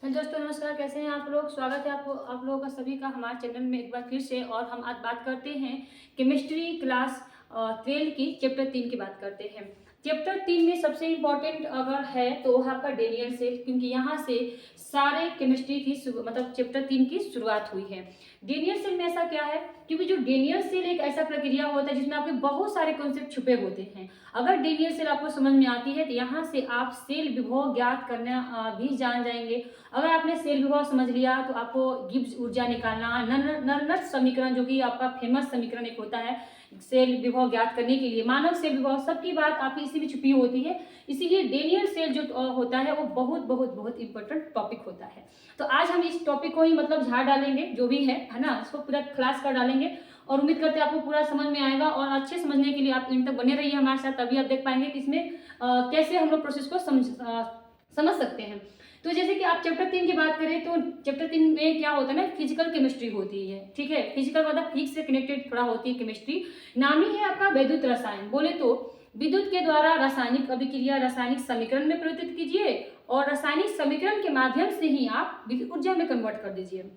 Hello दोस्तों, नमस्कार। कैसे हैं आप लोग? स्वागत है आप लोगों का सभी का हमारे चैनल में एक बार फिर से। और हम आज बात करते हैं केमिस्ट्री क्लास 12 की चैप्टर 3 की बात करते हैं। चैप्टर 3 में सबसे इम्पोर्टेंट अगर है तो वो आपका डेनियल सेल, क्योंकि यहाँ से सारे केमिस्ट्री की मतलब चैप्टर 3 की शुरुआत हुई है। डेनियल सेल में ऐसा क्या है, क्योंकि जो डेनियल सेल एक ऐसा प्रक्रिया होता है जिसमें आपके बहुत सारे कॉन्सेप्ट छुपे होते हैं। अगर डेनियल सेल आपको समझ में आती है तो यहाँ से आप सेल विभव ज्ञात करना भी जान जाएंगे। अगर आपने सेल विभव समझ लिया तो आपको गिब्स ऊर्जा निकालना, नर्नट समीकरण जो कि आपका फेमस समीकरण एक होता है सेल विभव ज्ञात करने के लिए, मानक सेल विभव, सबकी बात आपकी इसी में छुपी होती है। इसीलिए डेनियल सेल जो होता है वो बहुत बहुत बहुत इंपॉर्टेंट टॉपिक होता है। तो आज हम इस टॉपिक को ही मतलब झाड़ डालेंगे, जो भी है ना, इसको पूरा क्लास कर डालेंगे। और उम्मीद करते हैं आपको पूरा समझ में आएगा। और अच्छे समझने के लिए आप इन तक बने रहिए हमारे साथ, तभी आप देख पाएंगे कि इसमें कैसे हम लोग प्रोसेस को समझ सकते हैं। तो जैसे कि आप चैप्टर 3 की बात करें तो चैप्टर 3 में क्या होता है ना, फिजिकल केमिस्ट्री होती है। ठीक है, फिजिकल मतलब फिजिक्स से कनेक्टेड थोड़ा होती है केमिस्ट्री। नाम ही है आपका वैद्युत रसायन। बोले तो विद्युत के द्वारा रासायनिक अभिक्रिया रासायनिक समीकरण में परिवर्तित कीजिए और रासायनिक समीकरण के माध्यम से ही आप विद्युत ऊर्जा में कन्वर्ट कर दीजिए।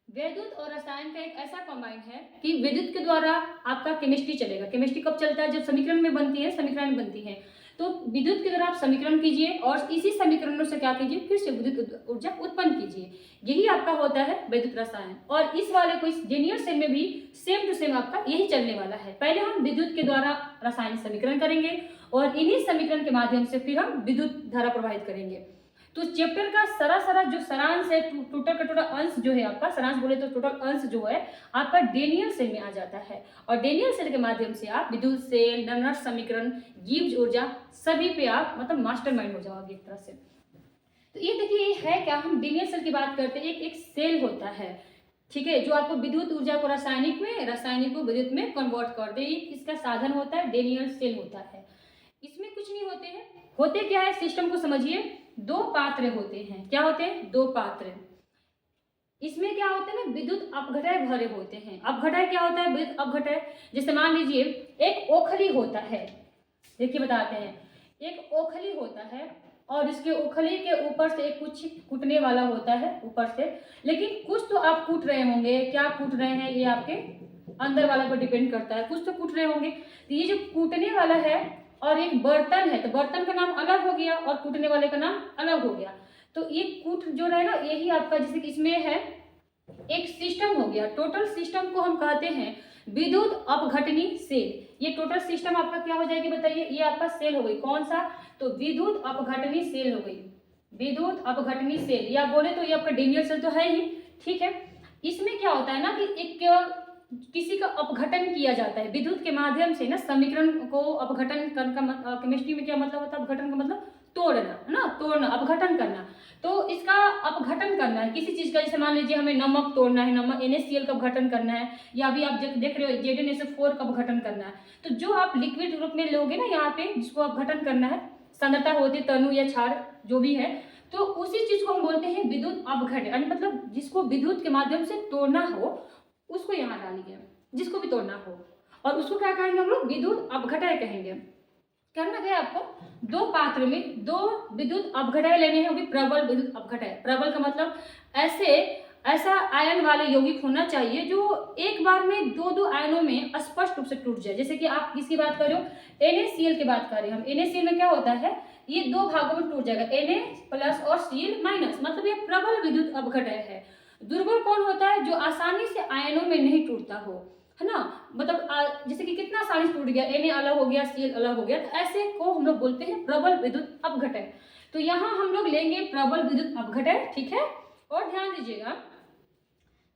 वैद्युत और रसायन का एक ऐसा कॉम्बाइन है कि विद्युत के द्वारा आपका केमिस्ट्री चलेगा। केमिस्ट्री कब चलता है? जब समीकरण में बनती है, समीकरण में बनती है। तो विद्युत के द्वारा आप समीकरण कीजिए और इसी समीकरणों से क्या कीजिए, फिर से विद्युत ऊर्जा उत्पन्न कीजिए। यही आपका होता है वैद्युत रसायन। और इस वाले को, इस जेनियर सेल में भी सेम टू सेम आपका यही चलने वाला है। पहले हम विद्युत के द्वारा रासायनिक समीकरण करेंगे और इन्हीं समीकरण के माध्यम से फिर हम विद्युत धारा प्रवाहित करेंगे। तो चैप्टर का सरा जो सारांश है, टोटल का टोटल अंश जो है आपका, सारांश बोले तो टोटल अंश जो है आपका डेनियल सेल में आ जाता है। और डेनियल सेल के माध्यम से आप विद्युत सेल, नर्नट समीकरण, गिब्स ऊर्जा, सभी पे आप मतलब मास्टरमाइंड हो जाओगे एक तरह से। तो ये देखिए, ये है क्या, हम डेनियल सेल की बात करते हैं। एक सेल होता है, ठीक है, जो आपको विद्युत ऊर्जा को रासायनिक में, रासायनिक को विद्युत में कन्वर्ट कर दे। इसका साधन होता है डेनियल सेल होता है। इसमें कुछ नहीं होते हैं, होते क्या है, सिस्टम को समझिए। दो पात्र होते हैं। क्या होते हैं? दो पात्र। इसमें क्या होते हैं ना, विद्युत अपघटय भरे होते हैं। अपघटय क्या होता है? विद्युत अपघटय। जैसे मान लीजिए एक ओखली होता है, देखिए बताते हैं। एक ओखली होता है और इसके ओखली के ऊपर से एक कुछ कूटने वाला होता है ऊपर से, लेकिन कुछ तो आप कूट रहे होंगे। क्या कूट रहे हैं, ये आपके अंदर वाला पर डिपेंड करता है। कुछ तो कूट रहे होंगे। तो ये जो कूटने वाला है और एक बर्तन है, तो बर्तन का नाम अलग हो गया और कूटने वाले का नाम अलग हो गया। तो ये कूट जो रहे ना, यही आपका, जैसे कि इसमें है एक सिस्टम हो गया। टोटल सिस्टम को हम कहते हैं विद्युत अपघटनी सेल। ये टोटल सिस्टम आपका क्या हो जाएगी बताइए? ये आपका सेल हो गई। कौन सा? तो विद्युत अपघटनी सेल हो गई। विद्युत अपघटनी सेल, या बोले तो ये आपका डेनियल सेल तो है ही। ठीक है, इसमें क्या होता है ना कि एक किसी का अपघटन किया जाता है विद्युत के माध्यम से ना। समीकरण को अपघटन करना, केमिस्ट्री में क्या मतलब होता है अपघटन का? मतलब तोड़ना, है ना, तोड़ना, अपघटन करना। तो इसका अपघटन करना है किसी चीज का। जैसे मान लीजिए हमें नमक तोड़ना है, नमक NaCl का अपघटन करना है, या अभी आप देख रहे हो ZnSO4 का अपघटन करना है। तो जो आप लिक्विड रूप में लोगे ना यहाँ पे, जिसको अपघटन करना है, सांद्रता होती है तनु या क्षार जो भी है, तो उसी चीज को हम बोलते हैं विद्युत अपघटन। मतलब जिसको विद्युत के माध्यम से तोड़ना हो उसको यहाँ डालिए, जिसको भी तोड़ना हो। और उसको क्या कहेंगे हम लोग? विद्युत अपघटय कहेंगे। करना क्या है आपको? दो पात्र में दो विद्युत अपघटय लेने हैं, वो भी प्रबल विद्युत अपघटय। प्रबल का मतलब ऐसा आयन वाले यौगिक होना चाहिए जो एक बार में दो दो आयनों में स्पष्ट रूप से टूट जाए। जैसे कि आप किसकी बात कर रहे हो? NaCl की बात कर रहे हैं हम। NaCl में क्या होता है, ये दो भागों में टूट जाएगा, Na+ और Cl-, मतलब ये प्रबल विद्युत अपघटय है। दुर्बल कौन होता है? जो आसानी से आयनों में नहीं टूटता हो, है ना। मतलब जैसे कि कितना आसानी से टूट गया, Na अलग हो गया, Cl अलग हो गया, तो ऐसे को हम लोग बोलते हैं प्रबल विद्युत अपघटय। तो यहाँ हम लोग लेंगे प्रबल विद्युत अपघटय। ठीक है, और ध्यान दीजिएगा,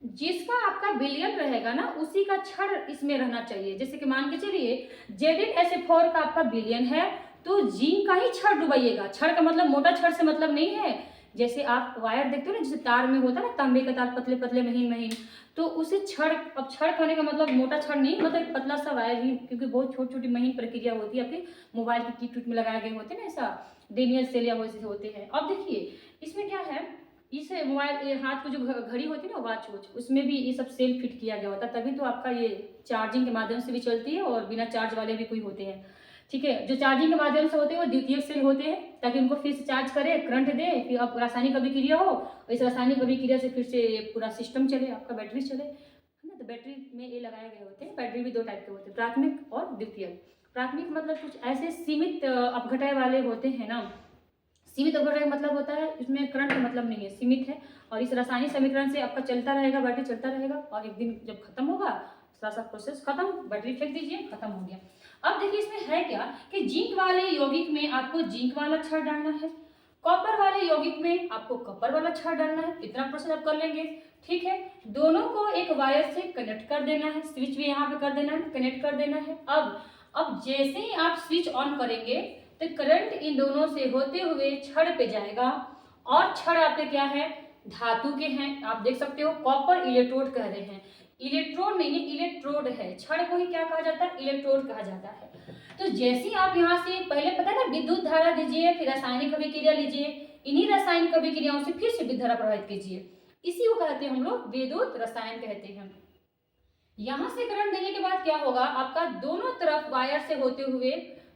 जिसका आपका विलयन रहेगा ना उसी का क्षण इसमें रहना चाहिए। जैसे कि मान के चलिए ZnSO4 का आपका विलयन है तो जिंक का ही क्षण डुबाइएगा। क्षण का मतलब मोटा क्षण से मतलब नहीं है। जैसे आप वायर देखते हो ना, जैसे तार में होता है ना, तांबे का तार, पतले पतले महीन महीन, तो उसे क्षण, अब क्षण होने का मतलब मोटा क्षण नहीं, मतलब पतला सा वायर ही, क्योंकि बहुत छोटी छोटी महीन प्रक्रिया होती है। आपके मोबाइल की कीट में लगाए गए होते हैं ना, ऐसा डेनियल सेल या वैसे होते हैं। अब देखिए इसमें क्या है, इस मोबाइल हाथ को जो घड़ी होती है ना, वॉच, उसमें भी ये सब सेल फिट किया गया होता है। तभी तो आपका ये चार्जिंग के माध्यम से भी चलती है और बिना चार्ज वाले भी कोई होते हैं। ठीक है। जो चार्जिंग के माध्यम से होते हैं वो द्वितीयक सेल होते हैं, ताकि उनको फिर से चार्ज करे, करंट दे, फिर अब रासायनिक अभिक्रिया हो, इस रासायनिक अभिक्रिया से फिर से पूरा सिस्टम चले, आपका बैटरी चले, है ना। तो बैटरी में ये लगाए गए होते हैं। बैटरी भी दो टाइप के होते हैं, प्राथमिक और द्वितीयक। प्राथमिक मतलब कुछ ऐसे सीमित अपघटय वाले होते हैं ना। सीमित अपघटय का मतलब होता है इसमें करंट का मतलब नहीं है, सीमित है, और इस रासायनिक समीकरण से आपका चलता रहेगा, बैटरी चलता रहेगा, और एक दिन जब खत्म होगा सारा सा प्रोसेस खत्म, बैटरी फेंक दीजिए, खत्म हो गया। अब देखिए इसमें है क्या कि जिंक वाले यौगिक में आपको जिंक वाला क्षार डालना है, कॉपर वाले यौगिक में आपको कॉपर वाला क्षार डालना है। इतना प्रोसेस आप कर लेंगे, ठीक है। दोनों को एक वायर से कनेक्ट कर देना है, स्विच भी यहाँ पे कर देना है, कनेक्ट कर देना है। अब जैसे ही आप स्विच ऑन करेंगे तो करंट इन दोनों से होते हुए छड़ पे जाएगा, और छड़ आपके क्या है, धातु के हैं। आप देख सकते हो कॉपर इलेक्ट्रोड कह रहे हैं, इलेक्ट्रोड नहीं है, इलेक्ट्रोड है। छड़ को ही क्या कहा जाता है, इलेक्ट्रोड कहा जाता है। तो जैसे ही आप यहाँ से पहले पता है ना, विद्युत धारा दीजिए, फिर रासायनिक अभिक्रिया लीजिए, इन्हीं रासायनिक अभिक्रियाओं से फिर से विद्युत धारा प्रवाहित कीजिए, इसी को कहते हैं हम लोग विद्युत रसायन कहते हैं। यहाँ से करंट देने के बाद क्या होगा, आपका दोनों तरफ वायर से होते हुए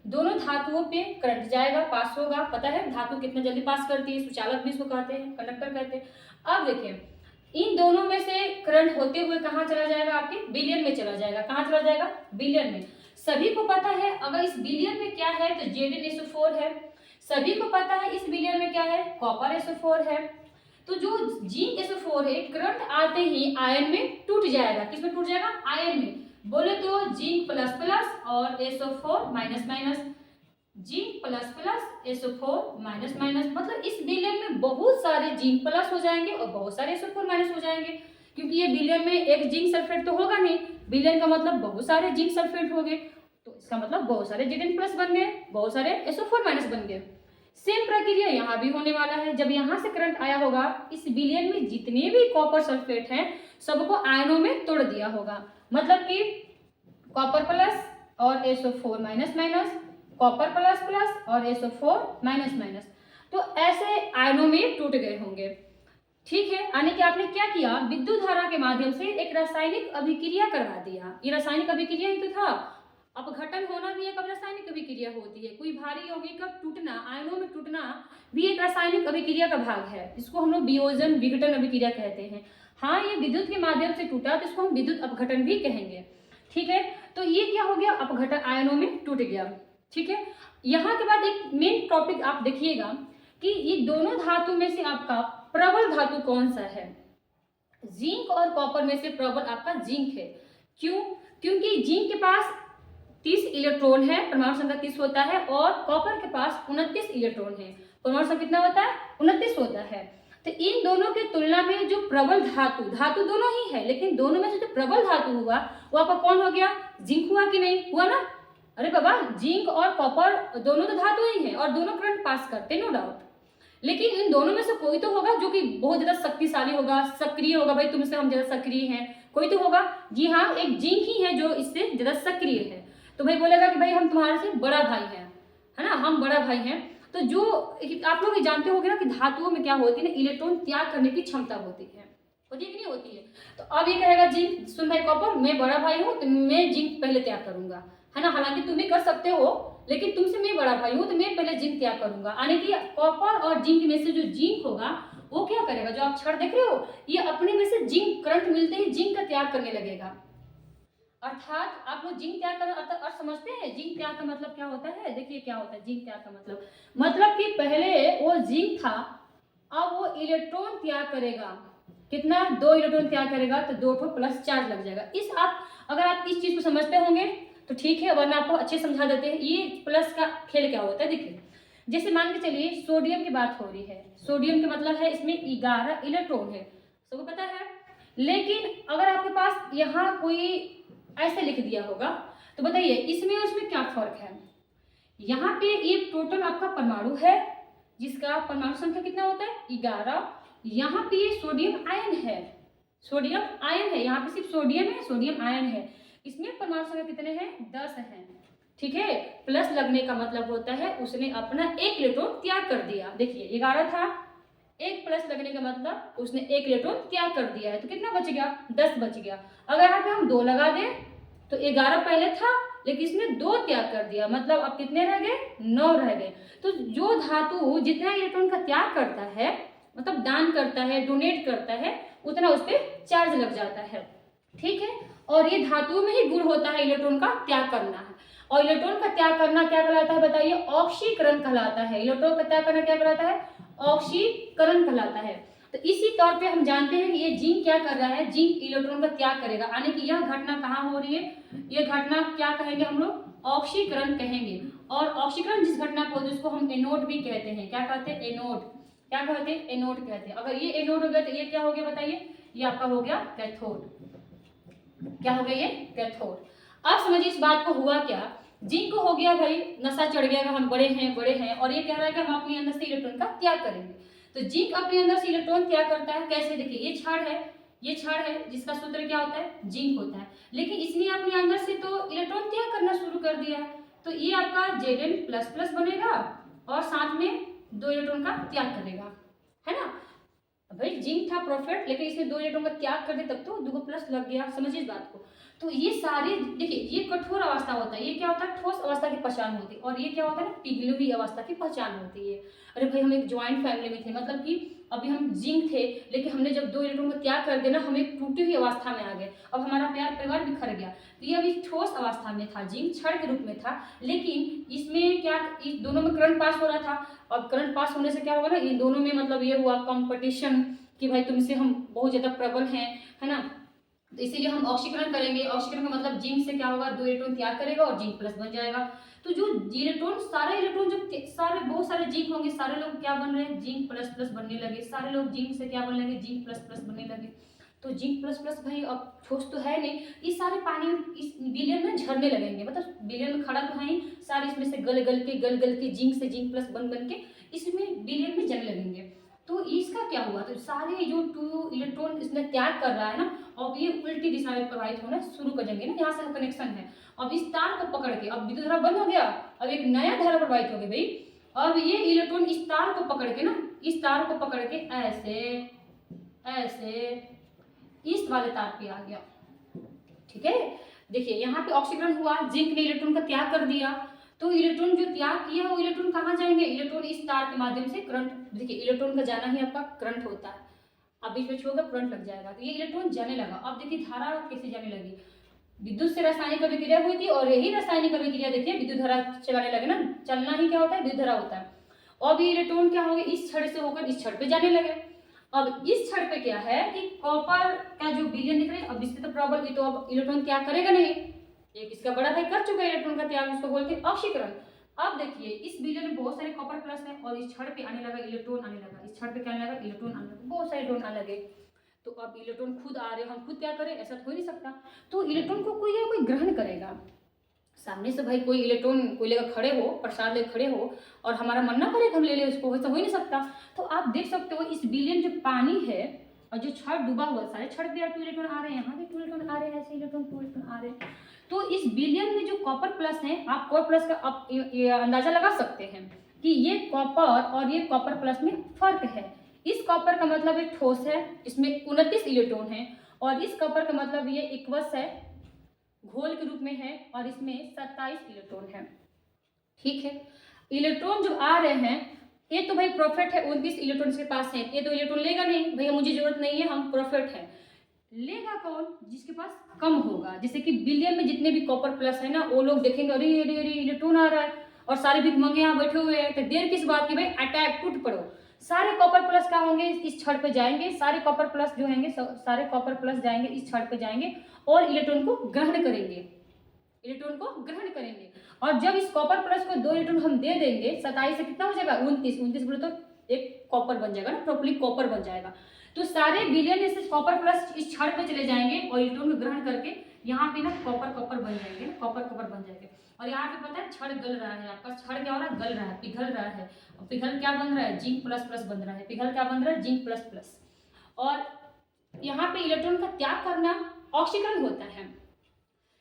दोनों धातुओं पे करंट जाएगा, पास होगा। पता है धातु कितना जल्दी पास करती है, सुचालक भी इसको कहते हैं, कंडक्टर कहते हैं। अब देखिए इन दोनों में से करंट होते हुए कहाँ चला जाएगा, आपके बिलियन में चला जाएगा। कहाँ चला जाएगा, बिलियन में। सभी को पता है अगर इस बिलियन में क्या है तो Zn-SO4 है। सभी को पता है इस बिलियन में क्या है, कॉपर SO4 है। तो जो जिंक SO4 है, करंट आते ही आयन में टूट जाएगा। किसमें टूट जाएगा, आयन में। बोले तो जिंक प्लस प्लस और SO4 minus minus, zinc plus plus SO4 minus minus, मतलब इस बिलियन में बहुत सारे जिंक प्लस हो जाएंगे और बहुत सारे SO4 माइनस हो जाएंगे, क्योंकि ये बिलियन में एक जिंक सल्फेट तो होगा नहीं, बिलियन का मतलब बहुत सारे जिंक सल्फेट हो गए, तो इसका मतलब बहुत सारे Zn प्लस बन गए, बहुत सारे SO4 माइनस बन गए। सेम प्रक्रिया यहाँ भी होने वाला है। जब यहाँ से करंट आया होगा, इस बिलियन में जितने भी कॉपर सल्फेट हैं सबको आयनों में तोड़ दिया होगा, मतलब कि कॉपर प्लस और SO4 minus minus, copper plus plus और SO4 माइनस माइनस, तो ऐसे आयनों में टूट गए होंगे, ठीक है। यानी कि आपने क्या किया, विद्युत धारा के माध्यम से एक रासायनिक अभिक्रिया करवा दिया। ये रासायनिक अभिक्रिया ही तो था। अपघटन होना भी एक रासायनिक अभिक्रिया होती है। कोई भारी यौगिक का टूटना, आयनों में टूटना भी एक रासायनिक अभिक्रिया का भाग है। इसको हम लोग वियोजन विघटन अभिक्रिया कहते हैं। हाँ, ये विद्युत के माध्यम से टूटा तो इसको हम विद्युत अपघटन भी कहेंगे, ठीक है। तो ये क्या हो गया, अपघटन आयनों में टूट गया, ठीक है। यहाँ के बाद एक मेन टॉपिक आप देखिएगा कि ये दोनों धातु में से आपका प्रबल धातु कौन सा है। जिंक और कॉपर में से प्रबल आपका जिंक है। क्यों, क्योंकि जिंक के पास 30 इलेक्ट्रॉन है, परमाणु संख्या 30 होता है, और कॉपर के पास 29 इलेक्ट्रॉन है, परमाणु संख्या कितना होता है, 29 होता है। तो इन दोनों की तुलना में जो प्रबल धातु, धातु दोनों ही है, लेकिन दोनों में से जो प्रबल धातु हुआ वो आपका कौन हो गया, जिंक हुआ कि नहीं हुआ ना। अरे बाबा, जिंक और कॉपर दोनों तो धातु ही है और दोनों करंट पास करते, नो डाउट, लेकिन इन दोनों में से कोई तो होगा जो कि बहुत ज्यादा शक्तिशाली होगा, सक्रिय होगा। भाई तुमसे हम ज्यादा सक्रिय हैं, कोई तो होगा। जी हाँ, एक जिंक ही है जो इससे ज्यादा सक्रिय है। तो भाई बोलेगा कि भाई हम तुम्हारे से बड़ा भाई हैं, है ना, हम बड़ा भाई हैं। तो जो आप लोग जानते होंगे ना कि धातुओं में क्या होती है ना, इलेक्ट्रॉन त्याग करने की क्षमता होती है कि नहीं होती है। तो अब ये कहेगा जिंक, सुन भाई कॉपर, मैं बड़ा भाई हूँ तो मैं जिंक पहले त्याग करूंगा, है ना। हालांकि तुम भी कर सकते हो, लेकिन तुमसे मैं बड़ा भाई हूँ तो मैं पहले जिंक त्याग करूंगा। यानी कि कॉपर और जिंक में से जो जिंक होगा वो क्या करेगा, जो आप छड़ देख रहे हो, ये अपने में से जिंक, करंट मिलते ही जिंक का त्याग करने लगेगा। अर्थात आप लोग जिंक त्याग का अर्थ समझते हैं। जिंक त्याग का मतलब क्या होता है, देखिए क्या होता है जिंक त्याग का मतलब कि पहले वो जिंक था, अब वो इलेक्ट्रॉन त्याग करेगा। कितना, 2 इलेक्ट्रॉन त्याग करेगा, तो 2 प्लस चार्ज लग जाएगा। अगर आप इस चीज को समझते होंगे तो ठीक है, वरना आपको अच्छे समझा देते हैं। ये प्लस का खेल क्या होता है, देखिए जैसे मान के चलिए सोडियम की बात हो रही है। सोडियम का मतलब है इसमें 11 इलेक्ट्रॉन है, सबको पता है। लेकिन अगर आपके पास यहाँ कोई ऐसे लिख दिया होगा तो बताइए इसमें और इसमें क्या फर्क है। यहाँ पे ये टोटल आपका परमाणु है जिसका परमाणु संख्या कितना होता है, 11। यहाँ पे ये सोडियम आयन है, सोडियम आयन है, यहाँ पे सिर्फ सोडियम है, सोडियम आयन है। इसमें परमाणु संख्या कितने हैं, 10 हैं, ठीक है। प्लस लगने का मतलब होता है उसने अपना 1 इलेक्ट्रॉन त्याग कर दिया। देखिए 11 था, 1 प्लस लगने का मतलब उसने 1 इलेक्ट्रॉन त्याग कर दिया है, तो कितना बच गया, 10 बच गया। अगर यहाँ पे हम 2 लगा दें तो 11 पहले था लेकिन इसने 2 त्याग कर दिया, मतलब अब कितने रह गए, 9 रह गए। तो जो धातु जितना इलेक्ट्रॉन का त्याग करता है, मतलब दान करता है, डोनेट करता है, उतना उस पर चार्ज लग जाता है। ठीक है, और ये धातु में ही गुण होता है इलेक्ट्रॉन का त्याग करना है। और इलेक्ट्रॉन का त्याग करना क्या कहलाता है बताइए, ऑक्सीकरण कहलाता है। इलेक्ट्रॉन का त्याग करना क्या कहलाता है, ऑक्सीकरण कहलाता है। तो इसी तौर पे हम जानते हैं कि ये जिंक क्या कर रहा है, जिंक इलेक्ट्रॉन का त्याग करेगा, यानी कि यह घटना कहाँ हो रही है, ये घटना क्या कहेंगे हम लोग, ऑक्सीकरण कहेंगे। और ऑक्सीकरण जिस घटना को होती है उसको हम एनोड भी कहते हैं। क्या कहते हैं, एनोड। क्या कहते हैं, एनोड कहते हैं। अगर ये एनोड हो गया तो ये क्या हो गया बताइए, ये आपका हो गया कैथोड। क्या हो गया, ये कैथोड। अब समझिए इस बात को हुआ क्या, जिंक को हो गया भाई नशा चढ़ गया, हम बड़े हैं और ये कह रहा है कि हम अपने अंदर से इलेक्ट्रॉन का त्याग करेंगे। तो जिंक अपने अंदर से इलेक्ट्रॉन त्याग करता है कैसे, देखिए ये क्षार है जिसका सूत्र क्या होता है, जिंक होता है। लेकिन इसने अपने अंदर से तो इलेक्ट्रॉन त्याग करना शुरू कर दिया है, तो ये आपका Zn++ बनेगा और साथ में 2 इलेक्ट्रॉन का त्याग करेगा, है ना। भाई जिंक था प्रोफेट, लेकिन इसने 2 इलेक्ट्रॉन का त्याग कर दिया, तब तो 2 प्लस लग गया। समझिए इस बात को। तो ये सारे देखिए, ये कठोर अवस्था होता है, ये क्या होता है, ठोस अवस्था की पहचान होती है, और ये क्या होता है ना, पिघली हुई अवस्था की पहचान होती है। अरे भाई हम एक ज्वाइंट फैमिली में थे, मतलब कि अभी हम जिंक थे, लेकिन हमने जब 2 इलेक्ट्रॉन का त्याग कर दिया ना, हम एक टूटी हुई अवस्था में आ गए, अब हमारा प्यार परिवार बिखर गया। तो ये अभी ठोस अवस्था में था, जिंक क्षण के रूप में था, लेकिन इसमें क्या, इस दोनों में करंट पास हो रहा था। और करंट पास होने से क्या होगा ना, इन दोनों में मतलब ये हुआ कंपटीशन कि भाई तुमसे हम बहुत ज्यादा प्रबल हैं, है ना। तो इसीलिए हम ऑक्सीकरण करेंगे। ऑक्सीकरण का मतलब जिंक से क्या होगा, 2 इलेक्ट्रॉन त्याग करेगा और जिंक प्लस बन जाएगा। तो जो इलेक्ट्रॉन जो सारे बहुत सारे जिंक होंगे, सारे लोग क्या बन रहे हैं, जिंक प्लस प्लस बनने लगे। सारे लोग जिंक से क्या बनने लगे, जिंक प्लस प्लस बनने लगे। तो जिंक प्लस प्लस भाई अब ठोस तो है नहीं, इस सारे पानी इस विलयन में झरने लगेंगे, मतलब विलयन में खड़ा तो है ही, सारे इसमें से गल गल के जिंक से जिंक प्लस बन के इसमें विलयन में जलने लगेंगे। तो इसका क्या हुआ, तो सारे जो 2 इलेक्ट्रॉन इसने त्याग कर रहा है ना, अब ये उल्टी दिशा में प्रवाहित होना शुरू कर देंगे ना, यहाँ से कनेक्शन है। अब इस तार को पकड़ के अब विद्युत धारा बंद हो गया, अब एक नया धारा प्रवाहित हो गई भाई। अब ये इलेक्ट्रॉन इस तार को पकड़ के ना, इस तार को पकड़ के ऐसे इस वाले तार पे आ गया। ठीक है, देखिए यहाँ पे ऑक्सीकरण हुआ, जिंक ने इलेक्ट्रॉन का त्याग कर दिया, तो इलेक्ट्रॉन जो त्याग किया वो इलेक्ट्रॉन कहाँ जाएंगे, इलेक्ट्रॉन इस तार के माध्यम से करंट, देखिए इलेक्ट्रॉन का जाना ही आपका करंट होता है। अब बीच में छोड़कर करंट लग जाएगा, तो ये इलेक्ट्रॉन जाने लगा। अब देखिए धारा कैसे जाने लगी, विद्युत से रासायनिक अभिक्रिया हुई थी, और यही रासायनिक अभिक्रिया देखिए विद्युत धारा चलाने लगे ना, चलना ही क्या होता है, विद्युत धारा होता है। अब ये इलेक्ट्रॉन क्या हो गए, इस छड़ से होकर इस छड़ पे जाने लगे। अब इस छड़ पे क्या है कि कॉपर का जो विलयन दिख रहा है, अब इससे तो प्रॉब्लम, ये तो अब इलेक्ट्रॉन त्याग करेगा नहीं, एक इसका बड़ा भाई कर चुका है इलेक्ट्रॉन का त्याग, इसको बोलते हैं ऑक्सीकरण। अब देखिए इस विलयन में बहुत सारे कॉपर प्लस है, और इस छड़ पे आने लगा इलेक्ट्रॉन आने लगा, इस छड़ पे क्या आने लगा, इलेक्ट्रॉन आने लगा, बहुत सारे इलेक्ट्रॉन आने लगे। तो अब इलेक्ट्रॉन खुद आ रहे, हम खुद क्या करें, ऐसा तो हो नहीं सकता। तो इलेक्ट्रॉन को कोई ग्रहण करेगा, सामने से भाई कोई इलेक्ट्रॉन कोई लेकर खड़े हो, प्रसाद लेकर खड़े हो, और हमारा मन ना करे हम ले ले उसको, वैसा हो ही नहीं सकता। तो आप देख सकते हो इस विलयन जो पानी है और जो छड़ डूबा हुआ, सारे छड़ पे 2 इलेक्ट्रॉन आ रहे हैं, यहाँ भी 2 इलेक्ट्रॉन आ रहे हैं, ऐसे इलेक्ट्रॉन 2 इलेक्ट्रॉन आ रहे हैं। तो इस विलयन में जो कॉपर प्लस है, आप कॉपर प्लस का आप ये अंदाजा लगा सकते हैं कि ये कॉपर और ये कॉपर प्लस में फर्क है। इस कॉपर का मतलब एक ठोस है, इसमें 29 इलेक्ट्रॉन है, और इस कॉपर का मतलब ये इक्वस है, घोल के रूप में है, और इसमें 27 इलेक्ट्रॉन है। ठीक है, इलेक्ट्रॉन जो आ रहे हैं ये तो भाई प्रोफेट है, 29 इलेक्ट्रॉन के पास है, ये तो इलेक्ट्रॉन लेगा नहीं, भैया मुझे जरूरत नहीं है, हम प्रोफेट है। लेगा कौन, जिसके पास कम होगा। जैसे कि बिलियन में जितने भी कॉपर प्लस है ना, वो लोग देखेंगे अरे अरे अरे इलेक्ट्रॉन आ रहा है, और सारे भिखमंगे यहाँ बैठे हुए हैं, तो देर किस बात की भाई, अटैक टूट पड़ो। सारे कॉपर प्लस क्या होंगे, इस छड़ पे जाएंगे, सारे कॉपर प्लस जो होंगे, सारे कॉपर प्लस जाएंगे इस छड़ पे जाएंगे, और इलेक्ट्रॉन को ग्रहण करेंगे, इलेक्ट्रॉन को ग्रहण करेंगे। और जब इस कॉपर प्लस को 2 इलेक्ट्रॉन हम दे देंगे, 27 से कितना हो जाएगा, 29 बोले तो एक कॉपर बन जाएगा ना, प्रॉपर्ली कॉपर बन जाएगा। तो सारे बिलियन से कॉपर प्लस इस छड़ पे चले जाएंगे, और इलेक्ट्रॉन को ग्रहण करके यहाँ पे ना कॉपर बन जाएंगे, कॉपर बन जाएंगे। और यहाँ पे पता है छड़ गल रहा है, आपका छड़ क्या हो रहा है, गल रहा है, पिघल रहा है। और पिघल क्या बन रहा है, जिंक प्लस प्लस बन रहा है, पिघल क्या बन रहा है, जिंक प्लस प्लस। और यहाँ पे इलेक्ट्रॉन का त्याग करना ऑक्सीकरण होता है,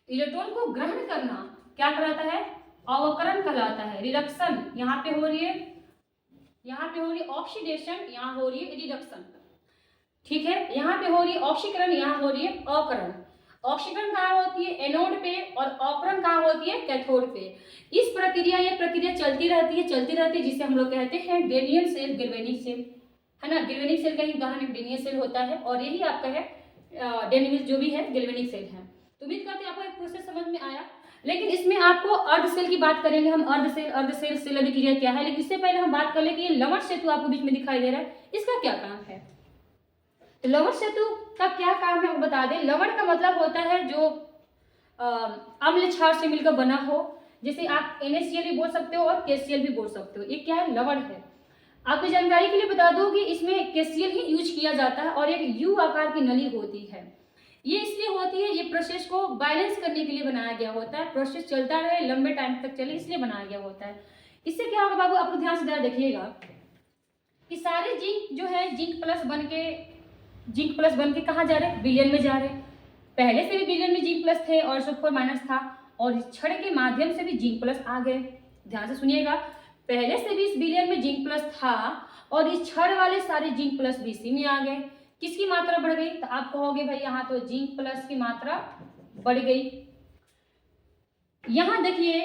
इलेक्ट्रॉन को ग्रहण करना क्या कहलाता है, अवकरण कहलाता है, रिडक्शन। यहाँ पे हो रही है ऑक्सीडेशन, यहाँ हो रही है रिडक्शन। ठीक है, यहाँ पे हो रही है ऑक्सीकरण, यहाँ हो रही है अवकरण। ऑक्सीकरण कहाँ होती है? एनोड पे, और अवकरण कहाँ होती है? कैथोड पे। ये प्रक्रिया चलती रहती है, जिसे हम लोग कहते हैं डेनियल सेल, गैल्वेनिक सेल, है ना। गैल्वेनिक सेल का ही उदाहरण डेनियल सेल होता है, और यही आपका है डेनियल जो भी है गैल्वेनिक सेल है। तो उम्मीद करते हैं आपको एक प्रोसेस समझ में आया। लेकिन इसमें आपको अर्ध सेल की बात करेंगे हम, अर्ध सेल अभिक्रिया क्या है। लेकिन इससे पहले हम बात कर ले कि ये लवण सेतु आपको बीच में दिखाई दे रहा है, इसका क्या काम है। तो लवण सेतु का क्या काम है वो बता दें। लवण का मतलब होता है जो अम्ल क्षार से मिलकर बना हो, जैसे आप NaCl भी बोल सकते हो और KCl भी बोल सकते हो। ये क्या है? लवण है। आपकी जानकारी के लिए बता दूं कि इसमें KCl ही यूज किया जाता है, और एक U आकार की नली होती है। ये इसलिए होती है, ये प्रोसेस को बैलेंस करने के लिए बनाया गया होता है, प्रोसेस चलता रहे, लंबे टाइम तक चले, इसलिए बनाया गया होता है। इससे क्या होगा बाबू, आपको ध्यान से जरा देखिएगा कि सारे जिंक जो है जिंक प्लस बन के कहाँ जा रहे? विलयन में जा रहे। पहले से भी विलयन में जिंक प्लस थे और SO4 माइनस था, और इस छड़ के माध्यम से भी जिंक प्लस आ गए। ध्यान से सुनिएगा, पहले से भी इस विलयन में जिंक प्लस था, और इस छड़ वाले सारे जिंक प्लस भी इसी में आ गए। किसकी मात्रा बढ़ गई? तो आप कहोगे भाई यहाँ तो जिंक प्लस की मात्रा बढ़ गई। यहाँ देखिए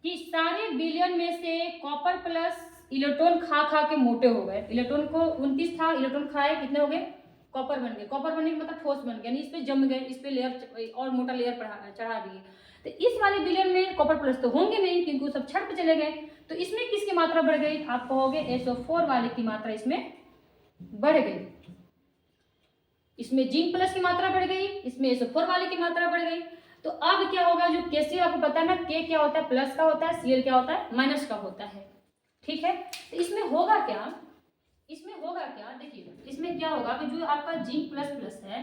कि सारे विलयन में से कॉपर प्लस इलेक्ट्रॉन खा के मोटे हो गए। इलेक्ट्रॉन को 29 था, इलेक्ट्रॉन खाए, कितने हो गए? कॉपर बन गए। कॉपर बनने का मतलब ठोस बन गया, इस पे जम गए, इस पे लेयर और मोटा लेयर चढ़ा दिए। तो इस वाले विलयन में कॉपर प्लस तो होंगे नहीं, क्योंकि वो सब छड़ पे चले गए। तो इसमें किसकी मात्रा बढ़ गई? आप कहोगे SO4 वाले की मात्रा इसमें बढ़ गई। इसमें जिंक प्लस की मात्रा बढ़ गई, इसमें SO4 वाले की मात्रा बढ़ गई। तो अब क्या होगा, जो KCl आपको पता है ना, K क्या होता है? प्लस का होता है, Cl क्या होता है? माइनस का होता है। ठीक है, तो इसमें होगा क्या? देखिए इसमें क्या होगा कि जो आपका जिंक प्लस है,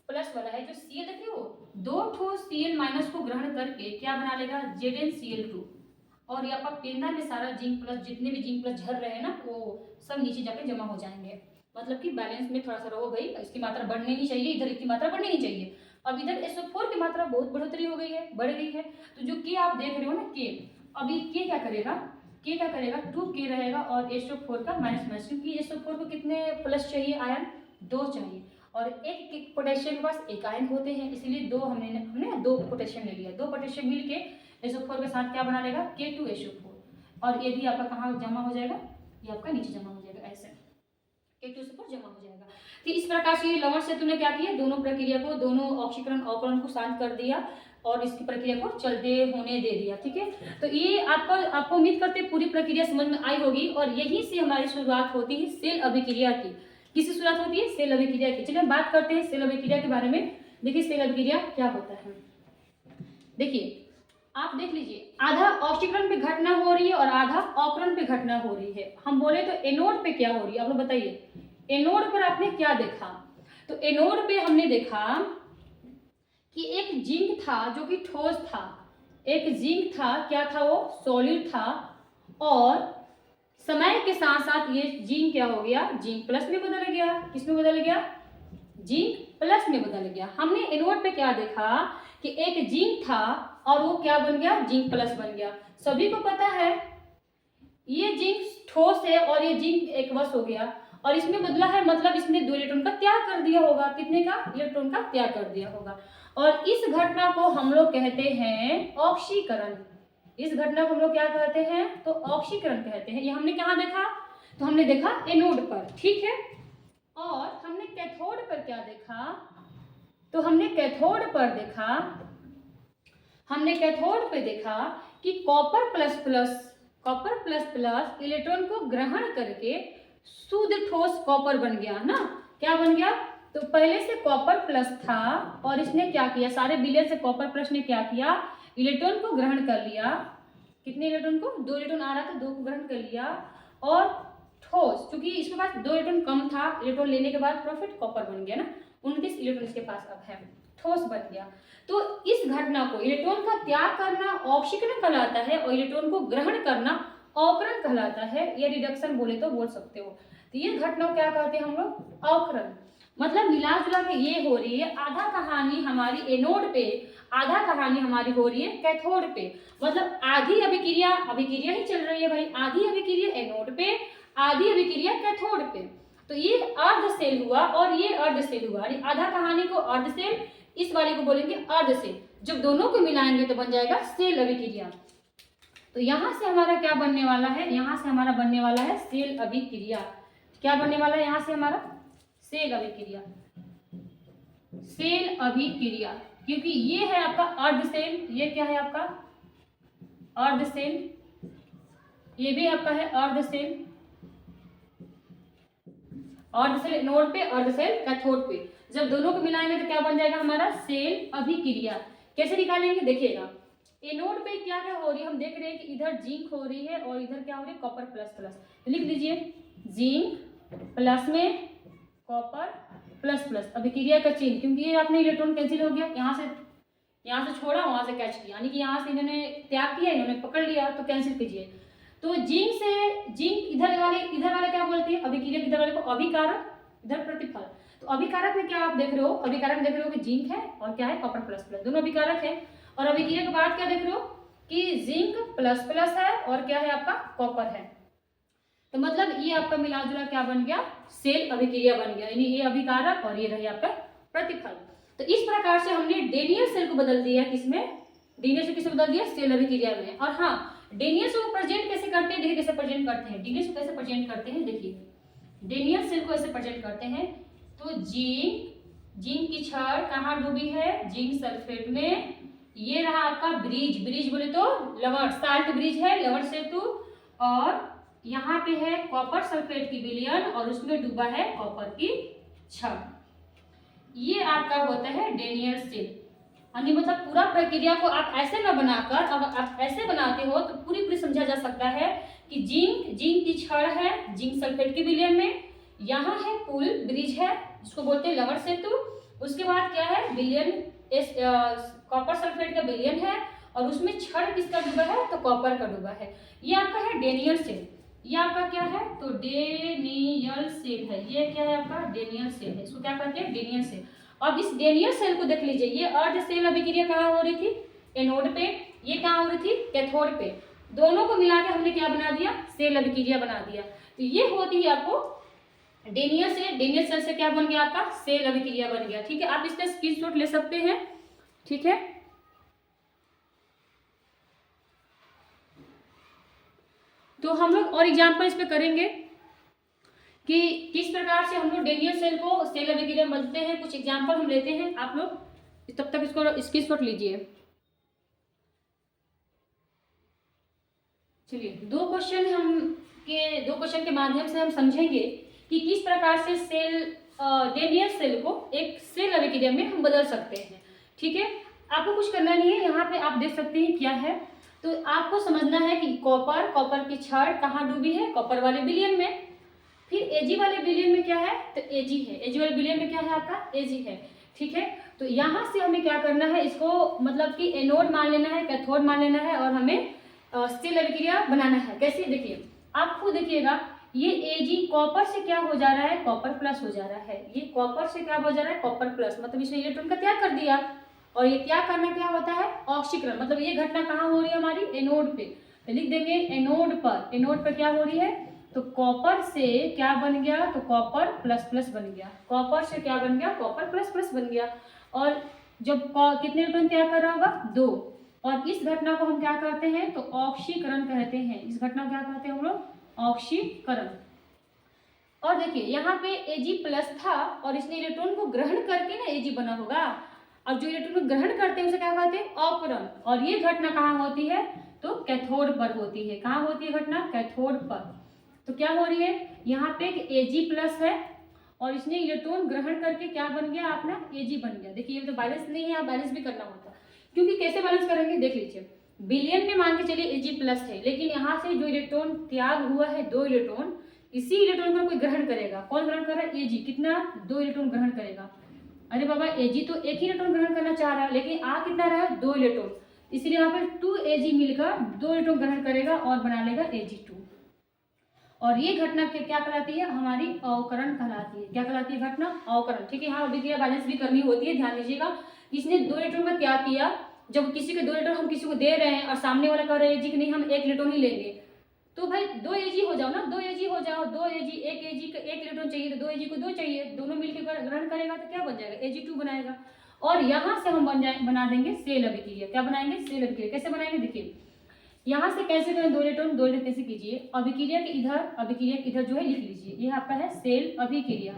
प्लस वाला है, जो Cl देखिए वो 2 ठो Cl माइनस को ग्रहण करके क्या बना लेगा? ZnCl2। और ये आपका पेंदा में सारा जिंक प्लस, जितने भी जिंक प्लस झड़ रहे हैं ना, वो सब नीचे जाके जमा हो जाएंगे। मतलब कि बैलेंस में थोड़ा सा रहो भाई, इसकी मात्रा बढ़नी नहीं चाहिए, इधर की मात्रा बढ़नी नहीं चाहिए। अब इधर SO4 की मात्रा बहुत बढ़ोतरी हो गई है, बढ़ गई है। तो जो K आप देख रहे हो ना, K, अभी K क्या करेगा? 2K रहेगा, और SO4 का माइनस, क्योंकि SO4 को कितने प्लस चाहिए? आयन 2 चाहिए, और एक पोटेशियम के पास एक आयन होते हैं, इसीलिए हमने 2 पोटेशियम ले लिया। 2 पोटेशियम मिल के SO4 के साथ क्या बना लेगा? K2SO4, और ये भी आपका कहाँ जमा हो जाएगा? ये आपका नीचे जमा हो जाएगा, ऐसे K2SO4 जमा हो जाएगा। तो इस प्रकार से लवण सेतु ने क्या किया? दोनों प्रक्रिया को, दोनों ऑक्सीकरण अवकरण को शांत कर दिया, और इसकी प्रक्रिया को चलते होने दे दिया। ठीक है, तो ये आपको उम्मीद करते हैं पूरी प्रक्रिया समझ में आई होगी, और यहीं से हमारी शुरुआत होती है सेल अभिक्रिया की। किससे शुरुआत होती है? सेल अभिक्रिया की। चलिए हम बात करते हैं सेल अभिक्रिया के बारे में। देखिए सेल अभिक्रिया क्या होता है। देखिए आप देख लीजिए, आधा ऑक्सीकरण पे घटना हो रही है और आधा अवकरण पे घटना हो रही है। हम बोले तो एनोड पे क्या हो रही है, आप लोग बताइए। एनोड पर आपने क्या देखा? तो एनोड पे हमने देखा कि एक जिंक था जो कि ठोस था, एक जिंक था, क्या था वो? सॉलिड था, और समय के साथ साथ ये जिंक क्या हो गया? जिंक प्लस में बदल गया। किस में बदल गया? जिंक प्लस में बदल गया। हमने एनोड पे क्या देखा कि एक जिंक था और वो क्या बन गया? जिंक प्लस बन गया। सभी को पता है ये जिंक ठोस है और ये जिंक एक्वस हो गया, और इसमें बदला है, मतलब इसने 2 इलेक्ट्रॉन का त्याग कर दिया होगा। कितने का? इलेक्ट्रॉन का त्याग कर दिया होगा। और इस घटना को हम लोग कहते हैं ऑक्सीकरण। इस घटना को हम लोग क्या कहते हैं? तो ऑक्सीकरण कहते हैं। ये हमने कहाँ देखा? तो हमने देखा एनोड पर। ठीक है, और हमने कैथोड पर क्या देखा? तो हमने कैथोड पे देखा कि कॉपर प्लस इलेक्ट्रॉन को ग्रहण करके शुद्ध ठोस कॉपर बन गया ना। क्या बन गया? तो पहले से कॉपर प्लस था, और इसने क्या किया? सारे विलयन से कॉपर प्लस ने क्या किया? इलेक्ट्रॉन को ग्रहण कर लिया। कितने इलेक्ट्रॉन को? 2 इलेक्ट्रॉन आ रहा था, 2 को ग्रहण कर लिया, और ठोस, क्योंकि इसके पास 2 इलेक्ट्रॉन कम था, इलेक्ट्रॉन लेने के बाद प्रॉफिट कॉपर बन गया ना, 29 इलेक्ट्रॉन इसके पास अब है, ठोस बन गया। तो इस घटना को, इलेक्ट्रॉन का त्याग करना ऑक्सीकरण कहलाता है, और इलेक्ट्रॉन को ग्रहण करना अवकरण कहलाता है, या रिडक्शन बोले तो बोल सकते हो। तो ये घटना को क्या कहते हैं हम लोग? अवकरण। मतलब मिला जुला के ये हो रही है, आधा कहानी हमारी एनोड पे, आधा कहानी हमारी हो रही है कैथोड पे। मतलब आधी अभिक्रिया ही चल रही है भाई, आधी अभिक्रिया एनोड पे, आधी अभिक्रिया कैथोड पे। तो ये अर्ध सेल हुआ और ये अर्ध सेल हुआ, आधा कहानी को अर्ध सेल, इस वाले को बोलेंगे अर्धसेल। जब दोनों को मिलाएंगे तो बन जाएगा सेल अभिक्रिया। तो यहाँ से हमारा क्या बनने वाला है, यहाँ से हमारा बनने वाला है सेल अभिक्रिया। क्या बनने वाला है यहाँ से हमारा? सेल अभिक्रिया, सेल अभिक्रिया, क्योंकि ये है आपका अर्धसेल, ये क्या है आपका? अर्धसेल, ये भी आपका है अर्धसेल, अर्धसेल एनोड पे, अर्धसेल कैथोड पे। जब दोनों को मिलाएंगे तो क्या बन जाएगा हमारा? सेल अभिक्रिया। कैसे निकालेंगे देखिएगा, एनोड पे क्या क्या हो रही है, हम देख रहे हैं कि इधर जिंक हो रही है और इधर क्या हो रही है? Copper plus plus. तो लिख लीजिए जिंक प्लस में कॉपर प्लस प्लस, अभिक्रिया का चिन्ह, क्योंकि ये आपने इलेक्ट्रॉन कैंसिल हो गया, यहाँ से छोड़ा, वहां से कैच किया, यानी कि यहाँ से इन्होंने त्याग किया, इन्होंने पकड़ लिया, तो कैंसिल कीजिए। तो जिंक इधर वाले क्या बोलते हैं? अभिक्रिया इधर वाले को अभिकारक, इधर प्रतिफल। तो अभिकारक में क्या आप देख रहे हो? अभिकारक में देख रहे हो कि जिंक है और क्या है? कॉपर प्लस प्लस, दोनों अभिकारक है। और अभिक्रिया के बाद क्या देख रहे हो कि जिंक प्लस प्लस है और क्या है आपका? कॉपर है। तो मतलब ये आपका मिला जुला क्या बन गया? सेल अभिक्रिया बन गया, यानी ये अभिकारक और ये रहे आपका प्रतिफल। तो इस प्रकार से हमने डेनियल सेल को बदल दिया, किसमें? डेनियल सेल किसे बदल दिया? सेल अभिक्रिया में। और हाँ, डेनियल सेल को प्रेजेंट कैसे करते हैं? देखिए कैसे प्रेजेंट करते हैं, डेनियल सेल कैसे प्रेजेंट करते हैं, देखिए डेनियल सेल को ऐसे प्रेजेंट करते हैं। तो जिंक की छड़ कहाँ डूबी है? जिंक सल्फेट में। ये रहा आपका ब्रिज बोले तो लवण, साल्ट ब्रिज है, लवण सेतु। और यहाँ पे है कॉपर सल्फेट की विलयन और उसमें डूबा है कॉपर की छड़। ये आपका होता है डेनियल सेल। यानी मतलब पूरा प्रक्रिया को आप ऐसे न बनाकर, अब आप ऐसे बनाते हो तो पूरी समझा जा सकता है कि जिंक की छड़ है जिंक सल्फेट के विलयन में, यहाँ है पुल ब्रिज है जिसको बोलते हैं लवण सेतु। उसके बाद क्या है? विलयन, कॉपर सल्फेट का विलयन है और उसमें छड़ किसका डूबा है? तो कॉपर का डूबा है। ये आपका है डेनियल सेल। ये आपका क्या है? तो डेनियल सेल है। ये क्या है आपका? डेनियल सेल है। इसको क्या कहते हैं? Daniell cell. अब इस डेनियल सेल को देख लीजिए, ये अर्ध सेल अभिक्रिया कहाँ हो रही थी? एनोड पे। ये कहाँ हो रही थी? कैथोड पे। दोनों को मिला के हमने क्या बना दिया? सेल अभिक्रिया बना दिया। तो ये होती है आपको डेनियल सेल। डेनियल सेल से क्या बन गया आपका? सेल अभिक्रिया बन गया। ठीक है, आप इसका स्क्रीनशॉट ले सकते हैं। ठीक है, तो हम लोग और एग्जाम्पल इस पे करेंगे कि किस प्रकार से हम लोग डेनियल सेल को सेल अभिक्रिया में बदलते हैं। कुछ एग्जाम्पल हम लेते हैं, आप लोग तब तक इसको स्क्रीनशॉट लीजिए। चलिए, दो क्वेश्चन के माध्यम से हम समझेंगे कि किस प्रकार से डेनियल सेल को एक सेल अभिक्रिया में हम बदल सकते हैं। ठीक है, आपको कुछ करना नहीं है, यहाँ पे आप देख सकते हैं क्या है। तो आपको समझना है कि कॉपर की छड़ कहाँ डूबी है? कॉपर वाले विलयन में। फिर एजी वाले विलयन में क्या है? तो एजी है। एजी वाले विलयन में क्या है आपका? एजी है। ठीक है, तो यहाँ से हमें क्या करना है, इसको मतलब कि एनोड मान लेना है, कैथोड मान लेना है और हमें सेल अभिक्रिया बनाना है। कैसे? देखिए, आप खुद देखिएगा, ये एजी कॉपर से क्या हो जा रहा है? कॉपर प्लस हो जा रहा है। ये कॉपर से क्या हो जा रहा है? कॉपर प्लस, मतलब इसने इलेक्ट्रॉन का त्याग कर दिया। और ये त्याग करना क्या होता है? ऑक्सीकरण। मतलब ये घटना कहाँ हो रही है हमारी? एनोड पे। तो लिख देंगे एनोड पर। एनोड पर क्या हो रही है? तो कॉपर से क्या बन गया? तो कॉपर प्लस प्लस बन गया। कॉपर से क्या बन गया? कॉपर प्लस प्लस बन गया। और जब कितने इलेक्ट्रॉन त्याग कर रहा होगा? 2। और इस घटना को हम क्या कहते हैं? तो ऑक्सीकरण कहते हैं। इस घटना को क्या कहते हैं हम लोग? ऑक्सीकरण। और देखिए, यहाँ पे Ag प्लस था और इसने इलेक्ट्रॉन को ग्रहण करके ना Ag बना होगा। अब जो इलेक्ट्रॉन को ग्रहण करते हैं उसे क्या कहते हैं? अवकरण। और ये घटना कहाँ होती है? तो कैथोड पर होती है। कहाँ होती है घटना? कैथोड पर। तो क्या हो रही है यहाँ पे कि Ag प्लस है और इसने इलेक्ट्रॉन ग्रहण करके क्या बन गया? अपना Ag बन गया। देखिए, ये तो बैलेंस नहीं है, आप बैलेंस भी करना होता। क्योंकि कैसे बैलेंस करेंगे देख लीजिए, विलयन में मान के चलिए Ag प्लस है, लेकिन यहाँ से जो इलेक्ट्रॉन त्याग हुआ है 2 इलेक्ट्रॉन, इसी इलेक्ट्रॉन को कोई ग्रहण करेगा। कौन ग्रहण कर रहा है? Ag। कितना? 2 इलेक्ट्रॉन ग्रहण करेगा। अरे बाबा, Ag तो एक ही इलेक्ट्रॉन ग्रहण करना चाह रहा है, लेकिन आ कितना रहा है? 2 इलेक्ट्रॉन। इसलिए यहाँ पे 2Ag मिलकर 2 इलेक्ट्रॉन ग्रहण करेगा और बना लेगा Ag2। और ये घटना क्या कहलाती है? हमारी अवकरण कहलाती है। क्या कहलाती है? घटना अवकरण। ठीक है, यहाँ अभिक्रिया बैलेंस भी करनी होती है, ध्यान दीजिएगा। इसने 2 इलेक्ट्रॉन का त्याग किया। जब किसी के 2 इलेक्ट्रॉन हम किसी को दे रहे हैं और सामने वाला कह रहा है Ag कि नहीं हम 1 इलेक्ट्रॉन ही लेंगे, तो भाई 2 Ag हो जाओ ना, 2 Ag हो जाओ। 2 Ag, 1 Ag का 1 इलेक्ट्रॉन चाहिए तो 2 Ag को 2 चाहिए, दोनों मिलकर ग्रहण करेगा तो क्या बन जाएगा? Ag2 बनाएगा। और यहाँ से हम बना देंगे सेल अभिक्रिया। क्या बनाएंगे? सेल अभिक्रिया। कैसे बनाएंगे? देखिए यहाँ से कैसे करें, दो इलेक्ट्रॉन कैसे कीजिए, अभिक्रिया के इधर जो है लिख लीजिए, ये आपका है सेल अभिक्रिया।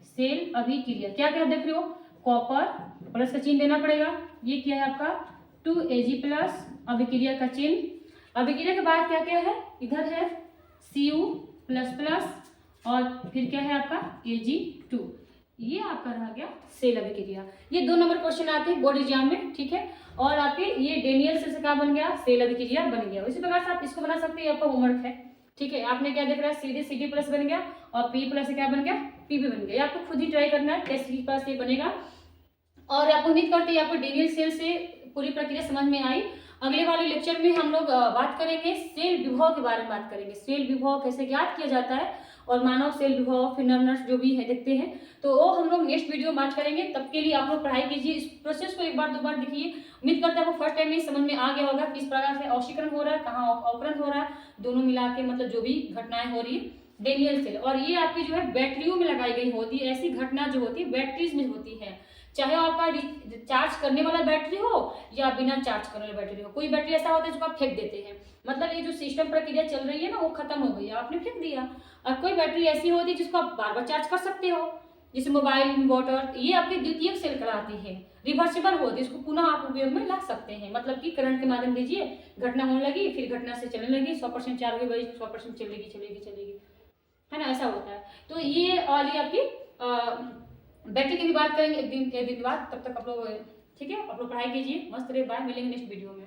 सेल अभिक्रिया क्या क्या देख रहे हो, कॉपर प्लस का चिन्ह देना पड़ेगा, ये क्या है आपका 2Ag+, अभिक्रिया का चिन्ह। अभिक्रिया के बाद क्या क्या है, इधर है Cu++ और फिर क्या है आपका Ag2, ये आपका रह गया सेल अभिक्रिया। ये 2 नंबर क्वेश्चन आते हैं बोर्ड एग्जाम में, ठीक है। और आपके ये डेनियल सेल से क्या बन गया, सेल अभिक्रिया बन गया। इसी प्रकार से आप इसको बना सकते हैं, आपका होमवर्क है, ठीक है। आपने क्या देख रहा है, सीधे Cd+ बन गया और P+ से क्या बन गया, Pb बन गया। आपको खुद ही ट्राई करना है, टेस्ट के पास ये बनेगा। और आपको उम्मीद करते हैं आपको डेनियल सेल से पूरी प्रक्रिया समझ में आई। अगले वाले लेक्चर में हम लोग बात करेंगे सेल विभव के बारे में बात करेंगे, सेल विभव कैसे ज्ञात किया जाता है और मानव सेल विभव फिर नर्स जो भी है देखते हैं, तो वो हम लोग नेक्स्ट वीडियो में बात करेंगे। तब के लिए आप लोग पढ़ाई कीजिए, इस प्रोसेस को एक बार 2 बार देखिए। उम्मीद करते हैं आपको फर्स्ट टाइम में समझ में आ गया होगा किस प्रकार से ऑक्सीकरण हो रहा है, कहाँ अवकरण हो रहा है, दोनों मिला के मतलब जो भी घटनाएं हो रही है डेनियल सेल। और ये आपकी जो है बैटरियों में लगाई गई होती है, ऐसी घटना जो होती है बैटरीज में होती है, चाहे आपका चार्ज करने वाला बैटरी हो या बिना चार्ज करने वाला बैटरी हो। कोई बैटरी ऐसा होता है जो आप फेंक देते हैं, मतलब ये जो सिस्टम प्रक्रिया चल रही है ना वो खत्म हो गई, आपने फेंक दिया। और कोई बैटरी ऐसी होती है जिसको आप बार बार चार्ज कर सकते हो, जैसे मोबाइल, इन्वर्टर, ये आपकी द्वितीयक सेल कहलाती है, रिवर्सिबल होती है, इसको पुनः आप उपयोग में ला सकते हैं। मतलब कि करंट के माध्यम दीजिए, घटना होने लगी, फिर घटना से चलने लगी, 100% चार्ज हुई, 100% चलेगी, है ना, ऐसा होता है। तो ये वाली आपकी बैटरी की भी बात करेंगे एक दिन बाद। तब तक आप लोग ठीक है, आप लोग पढ़ाई कीजिए, मस्त रहे। बाय, मिलेंगे नेक्स्ट वीडियो में।